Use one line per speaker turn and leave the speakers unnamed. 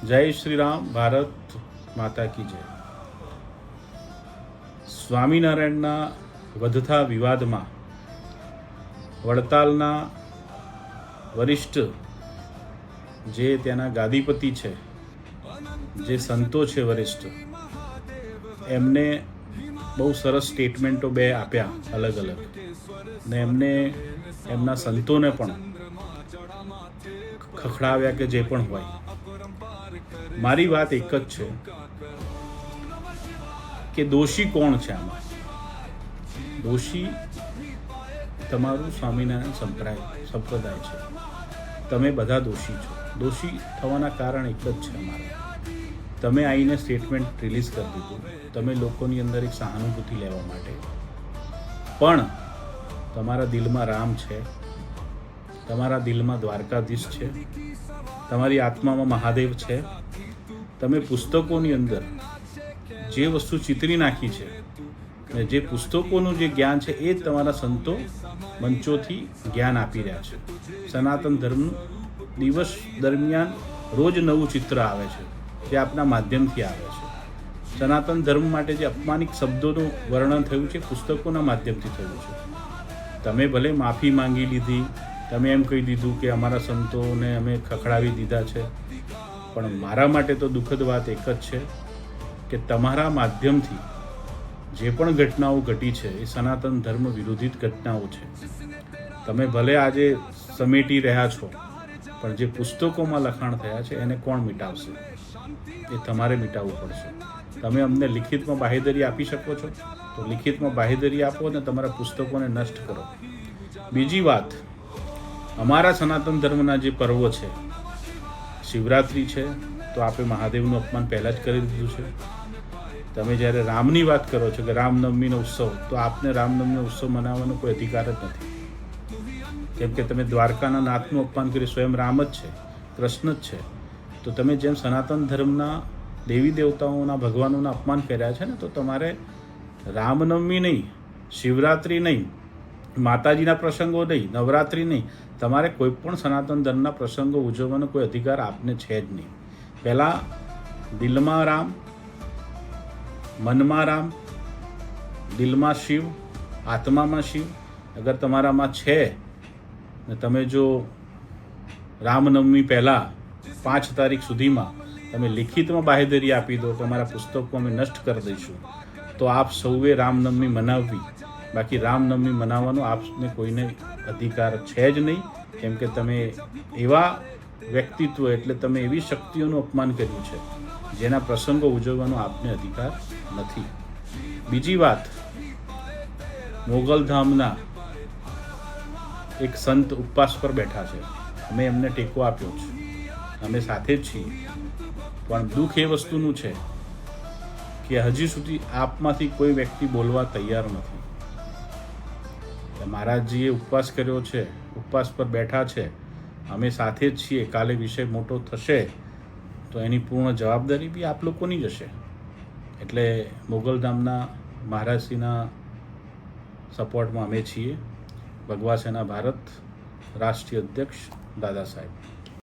જય શ્રી રામ. ભારત માતા કી જય. સ્વામિનારાયણના વધતા વિવાદમાં વડતાલના વરિષ્ઠ જે ત્યાંના ગાદીપતિ છે, જે સંતો છે વરિષ્ઠ, એમને બહુ સરસ સ્ટેટમેન્ટો બે આપ્યા અલગ અલગ, ને એમને એમના સંતોને પણ ખખડાવ્યા કે જે પણ હોય. મારી વાત એક જ છે કે દોષી કોણ છે આમાં? દોષી તમારું સ્વામિનારાયણ સંપ્રદાય છે. તમે બધા દોષી છો. દોષી થવાના કારણ એક જ છે અમારા. તમે આવીને સ્ટેટમેન્ટ રિલીઝ કરી દીધું, તમે લોકોની અંદર એક સહાનુભૂતિ લેવા માટે, પણ તમારા દિલમાં રામ છે, તમારા દિલમાં દ્વારકાધીશ છે, તમારી આત્મામાં મહાદેવ છે. તમે પુસ્તકોની અંદર જે વસ્તુ ચિતરી નાખી છે અને જે પુસ્તકોનું જે જ્ઞાન છે એ જ તમારા સંતો મંચોથી જ્ઞાન આપી રહ્યા છે. સનાતન ધર્મનું દિવસ દરમિયાન રોજ નવું ચિત્ર આવે છે, જે આપના માધ્યમથી આવે છે. સનાતન ધર્મ માટે જે અપમાનિત શબ્દોનું વર્ણન થયું છે પુસ્તકોના માધ્યમથી થયું છે. તમે ભલે માફી માંગી લીધી, તમે એમ કહી દીધું કે અમારા સંતોને અમે ખખડાવી દીધા છે, પણ મારા માટે તો દુઃખદ વાત એક જ છે કે તમારા માધ્યમથી જે પણ ઘટનાઓ ઘટી છે એ સનાતન ધર્મ વિરોધિત ઘટનાઓ છે. તમે ભલે આજે સમેટી રહ્યા છો, પણ જે પુસ્તકોમાં લખાણ થયા છે એને કોણ મિટાવશે? એ તમારે મિટાવવું પડશે. તમે અમને લિખિતમાં બાહેધરી આપી શકો છો તો લિખિતમાં બાહેધરી આપો અને તમારા પુસ્તકોને નષ્ટ કરો. બીજી વાત, અમારા સનાતન ધર્મના જે પર્વો છે, શિવરાત્રિ છે તો આપણે મહાદેવનું અપમાન પહેલાં જ કરી દીધું છે. તમે જ્યારે રામની વાત કરો છો કે રામનવમીનો ઉત્સવ, તો આપને રામનવમીનો ઉત્સવ મનાવવાનો કોઈ અધિકાર જ નથી, કેમ કે તમે દ્વારકાના નાથનું અપમાન કર્યું. સ્વયં રામ જ છે, કૃષ્ણ જ છે. તો તમે જેમ સનાતન ધર્મના દેવી દેવતાઓના ભગવાનોના અપમાન કર્યા છે ને, તો તમારે રામનવમી નહીં, શિવરાત્રિ નહીં, માતાજીના પ્રસંગો નહીં, નવરાત્રિ નહીં, તમારે કોઈ પણ સનાતન ધર્મના પ્રસંગો ઉજવવાનો કોઈ અધિકાર આપને છે જ નહીં. પહેલાં દિલમાં રામ, મનમાં રામ, દિલમાં શિવ, આત્મામાં શિવ અગર તમારામાં છે ને તમે જો રામનવમી પહેલાં 5 તારીખ સુધીમાં તમે લિખિતમાં બાહેધરી આપી દો કે અમારા પુસ્તકો અમે નષ્ટ કરી દઈશું, તો આપ સૌએ રામનવમી મનાવવી. બાકી રામનવમી મનાવવાનો આપને કોઈને અધિકાર છે જ નહીં, કેમ કે તમે એવા વ્યક્તિત્વ, એટલે તમે એવી શક્તિઓનું અપમાન કર્યું છે જેના પ્રસંગો ઉજવવાનો આપને અધિકાર નથી. બીજી વાત, મોગલધામના એક સંત ઉપવાસ પર બેઠા છે, અમે એમને ટેકો આપ્યો છે, અમે સાથે જ છીએ, પણ દુઃખ એ વસ્તુનું છે કે હજી સુધી આપમાંથી કોઈ વ્યક્તિ બોલવા તૈયાર નથી. મહારાજજીએ ઉપવાસ કર્યો છે, ઉપવાસ પર બેઠા છે, અમે સાથે જ છીએ. કાલે વિષય મોટો થશે તો એની પૂર્ણ જવાબદારી બી આપ લોકોની જ હશે. એટલે મોગલધામના મહારાજશ્રીના સપોર્ટમાં અમે છીએ. ભગવા સેના ભારત રાષ્ટ્રીય અધ્યક્ષ દાદા સાહેબ.